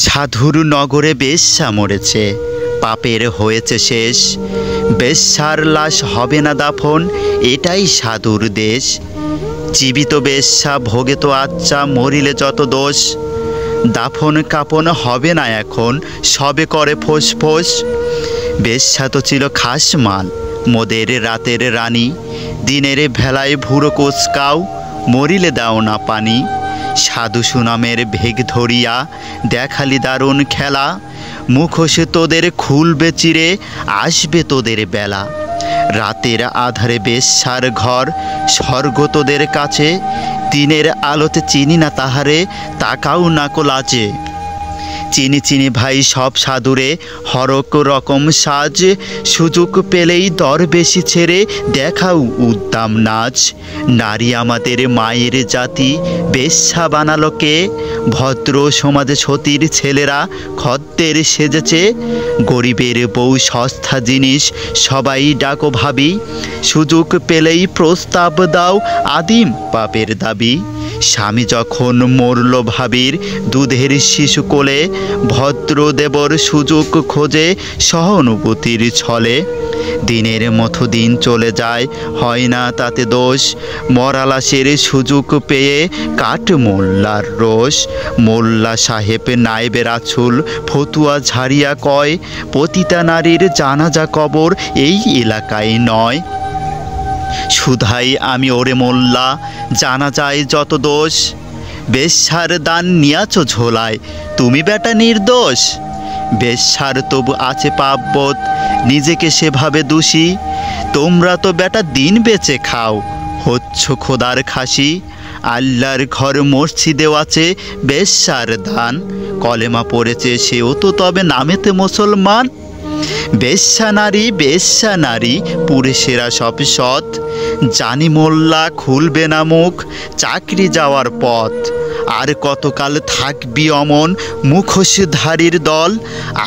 সাধুর নগরে বেশ্যা মরেছে, পাপের হয়েছে শেষ। বেশ্যার লাশ হবে না দাফন, এটাই সাধুর দেশ। জীবিত বেশ্যা ভোগে তো আচ্ছা, মরিলে যত দোষ। দাফন কাপন হবে না এখন, সবে করে ফোঁস ফোঁস। বেশ্যা তো ছিল খাস মাল, মোদের রাতের রানী। দিনের ভেলায় ভুরো কোচকাও, মরিলে দাও না পানি। সাধু সুনামের ভেগ ধরিয়া দেখালি দারুণ খেলা। মুখোশ তোদের খুলবে চিরে, আসবে তোদের বেলা। রাতের আধারে বেশ্যার ঘর, স্বর্গ তোদের কাছে। দিনের আলোতে চিনি না তাহারে, তাকাও না কো লাজে। চিনি চিনি ভাই সব সাধুরে, হরক রকম সাজ। সুযোগ পেলেই দর বেশি ছেড়ে দেখাও উদ্দাম নাচ। নারী আমাদের মায়ের জাতি, বেশ্যা বানালো কে? ভদ্র সমাজে সতীর ছেলেরা খদ্দের সেজেছে। গরিবের বউ সস্তা জিনিস, সবাই ডাকো ভাবি। সুযোগ পেলেই প্রস্তাব দাও, আদিম পাপের দাবি। স্বামী যখন মরল ভাবির দুধের শিশু কোলে, ভদ্রদেবর সুযোগ খোঁজে সহানুভূতির ছলে। দিনের মতো দিন চলে যায়, হয় না তাতে দোষ। মরালাসের সুযোগ পেয়ে কাট মোল্লার রোষ। মোল্লা সাহেব নায়েবে রাছুল ফতুয়া ঝাড়িয়া কয়, পতিতা নারীর জানাজা কবর এই এলাকায় নয়। শুধাই আমি ওরে মোল্লা, জানা যায় যত দোষ। বেশ্যার দান নিয়াছ ঝোলায়, তুমি বেটা নির্দোষ। বেশ্যার তবু আছে পাপবোধ, নিজেকে সেভাবে দোষী। তোমরা তো বেটা দিন বেচে খাও, হচ্ছ খোদার খাসি। আল্লাহর ঘর মসজিদেও আছে বেশ্যার দান, কলেমা পড়েছে সেও তো তবে নামেতে মুসলমান। বেশ্যা নারী পুরে সেরা সব সৎ। জানি মোল্লা খুলবে না মুখ, চাকরি যাওয়ার পথ। আর কতকাল থাকবি অমন মুখোশধারীর দল?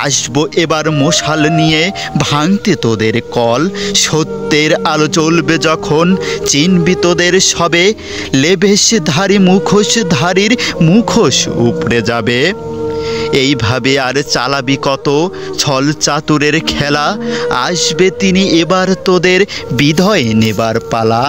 আসবো এবার মশাল নিয়ে ভাঙতে তোদের কল। সত্যের আলো জ্বলবে যখন, চিনবি তোদের সবে। লেবেশধারী মুখোশধারীর মুখোশ উপড়ে যাবে। এইভাবে আর চালাবি কত ছল চাতুরের খেলা? আসবে তিনি এবার তোদের বিধয় নেবার পালা।